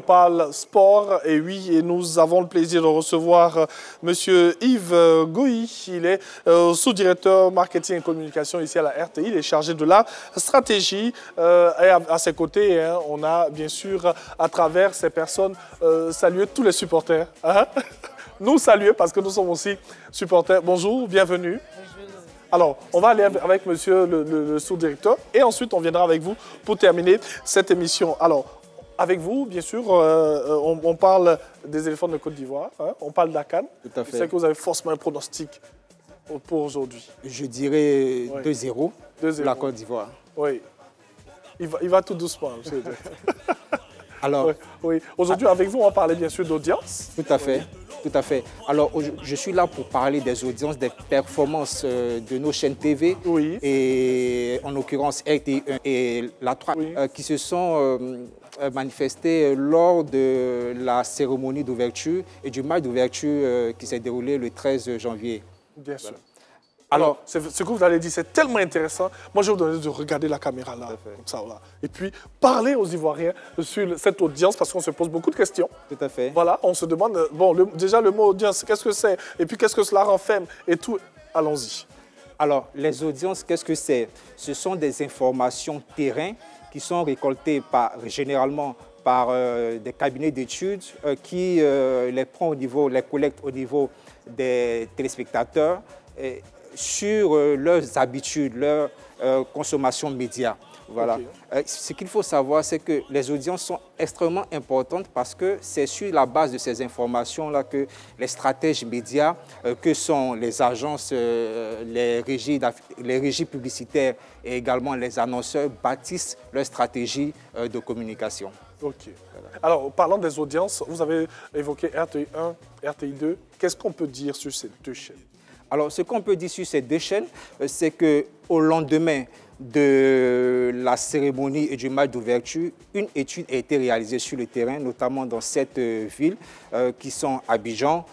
Parle sport et oui, et nous avons le plaisir de recevoir Monsieur Yves Goï. Il est sous-directeur marketing et communication ici à la RTI. Il est chargé de la stratégie. Et à ses côtés, hein, on a bien sûr, à travers ces personnes, salué tous les supporters. Hein? Nous saluer parce que nous sommes aussi supporters. Bonjour, bienvenue. Alors, on va aller avec monsieur le sous-directeur et ensuite on viendra avec vous pour terminer cette émission. Alors, avec vous, bien sûr, on parle des éléphants de Côte d'Ivoire, hein, on parle d'Akan. Tout à fait. C'est que vous avez forcément un pronostic pour aujourd'hui. Je dirais 2-0 pour la Côte d'Ivoire. Oui. Il va tout doucement, monsieur le directeur. Alors, oui. Aujourd'hui, avec vous, on va parler bien sûr d'audience. Tout à fait. Tout à fait. Alors, je suis là pour parler des audiences, des performances de nos chaînes TV, oui. Et en l'occurrence RTI1 et la 3, oui. Qui se sont manifestées lors de la cérémonie d'ouverture et du match d'ouverture qui s'est déroulé le 13 janvier. Bien sûr. Voilà. Alors, ce que vous allez dire, c'est tellement intéressant. Moi, je vais vous donner de regarder la caméra là, comme ça, voilà. Et puis, parler aux Ivoiriens sur cette audience, parce qu'on se pose beaucoup de questions. Tout à fait. Voilà, on se demande, bon, déjà le mot audience, qu'est-ce que c'est? Et puis, qu'est-ce que cela renferme? Et tout, allons-y. Alors, les audiences, qu'est-ce que c'est? Ce sont des informations terrain qui sont récoltées généralement par des cabinets d'études qui les prend au niveau, les collectent au niveau des téléspectateurs. Sur leurs habitudes, leur consommation média. Voilà. Okay. Ce qu'il faut savoir, c'est que les audiences sont extrêmement importantes parce que c'est sur la base de ces informations-là que les stratèges médias, que sont les agences, les régies publicitaires et également les annonceurs bâtissent leur stratégie de communication. OK. Voilà. Alors, parlant des audiences, vous avez évoqué RTI1, RTI2. Qu'est-ce qu'on peut dire sur ces deux chaînes? Alors, ce qu'on peut dire sur ces deux chaînes, c'est qu'au lendemain de la cérémonie et du match d'ouverture, une étude a été réalisée sur le terrain, notamment dans 7 villes qui sont Abidjan,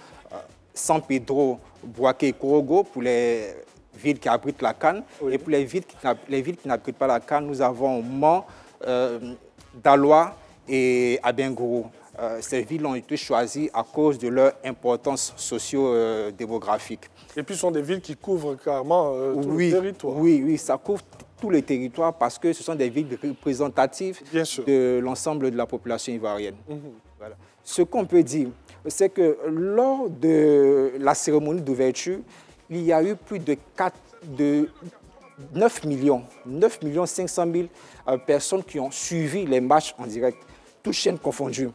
San Pedro, Bouaké et Korogo pour les villes qui abritent la CAN. Oui. Et pour les villes qui n'abritent pas la CAN, nous avons Mans, Daloa et Abengourou. Ces villes ont été choisies à cause de leur importance socio-démographique. Et puis, ce sont des villes qui couvrent carrément tout le territoire. Oui, ça couvre tout le territoire parce que ce sont des villes représentatives de l'ensemble de la population ivoirienne. Voilà. Ce qu'on peut dire, c'est que lors de la cérémonie d'ouverture, il y a eu plus de 9 500 000 personnes qui ont suivi les matchs en direct, toutes chaînes confondues.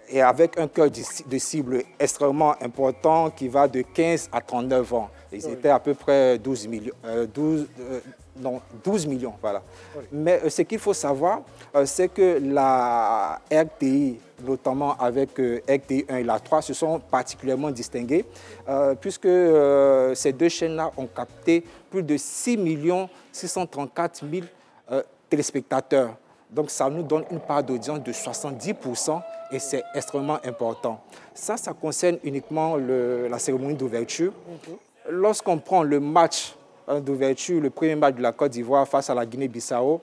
Et avec un cœur de cible extrêmement important qui va de 15 à 39 ans. Ils étaient à peu près 12 millions. Voilà. Oui. Mais ce qu'il faut savoir, c'est que la RTI, notamment avec RTI1 et la 3, se sont particulièrement distingués, puisque ces deux chaînes-là ont capté plus de 6 634 000 téléspectateurs. Donc, ça nous donne une part d'audience de 70% et c'est extrêmement important. Ça concerne uniquement la cérémonie d'ouverture. Lorsqu'on prend le match d'ouverture, le premier match de la Côte d'Ivoire face à la Guinée-Bissau,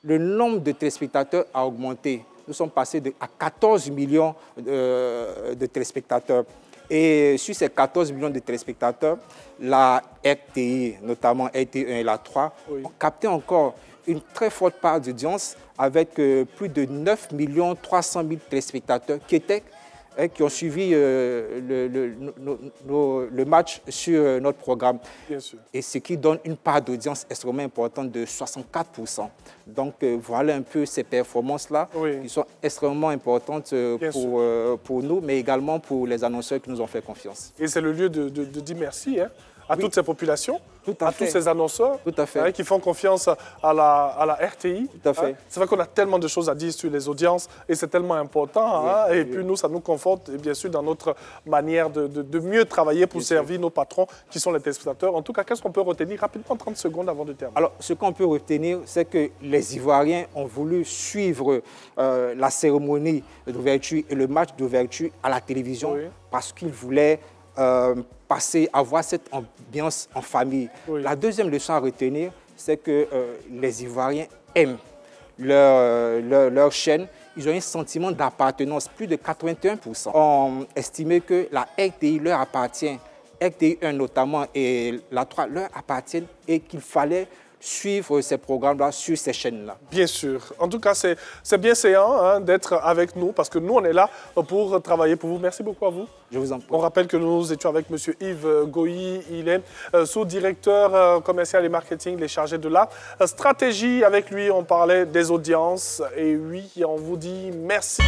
le nombre de téléspectateurs a augmenté. Nous sommes passés à 14 millions de téléspectateurs. Et sur ces 14 millions de téléspectateurs, la RTI, notamment RTI1 et la 3, ont capté encore une très forte part d'audience avec plus de 9 300 000 téléspectateurs qui ont suivi le match sur notre programme. Bien sûr. Et ce qui donne une part d'audience extrêmement importante de 64%. Donc voilà un peu ces performances-là qui sont extrêmement importantes pour nous, mais également pour les annonceurs qui nous ont fait confiance. Et c'est le lieu de dire merci à toutes ces populations, à tous ces annonceurs qui font confiance à la RTI. Tout à fait. C'est vrai qu'on a tellement de choses à dire sur les audiences et c'est tellement important. Et puis nous, ça nous conforte bien sûr dans notre manière de mieux travailler pour servir nos patrons qui sont les téléspectateurs. En tout cas, qu'est-ce qu'on peut retenir rapidement, 30 secondes avant de terminer? Alors, ce qu'on peut retenir, c'est que les Ivoiriens ont voulu suivre la cérémonie d'ouverture et le match d'ouverture à la télévision parce qu'ils voulaient avoir cette ambiance en famille. La deuxième leçon à retenir, c'est que les Ivoiriens aiment leur chaîne, ils ont un sentiment d'appartenance, plus de 81%. On estimait que la RTI leur appartient, RTI 1 notamment et la 3 leur appartiennent et qu'il fallait suivre ces programmes-là sur ces chaînes-là. Bien sûr. En tout cas, c'est bien séant d'être avec nous parce que nous, on est là pour travailler pour vous. Merci beaucoup à vous. Je vous en prie. On rappelle que nous étions avec M. Yves Goï. Il est sous-directeur commercial et marketing, il est chargé de la stratégie. Avec lui, on parlait des audiences. Et oui, on vous dit merci.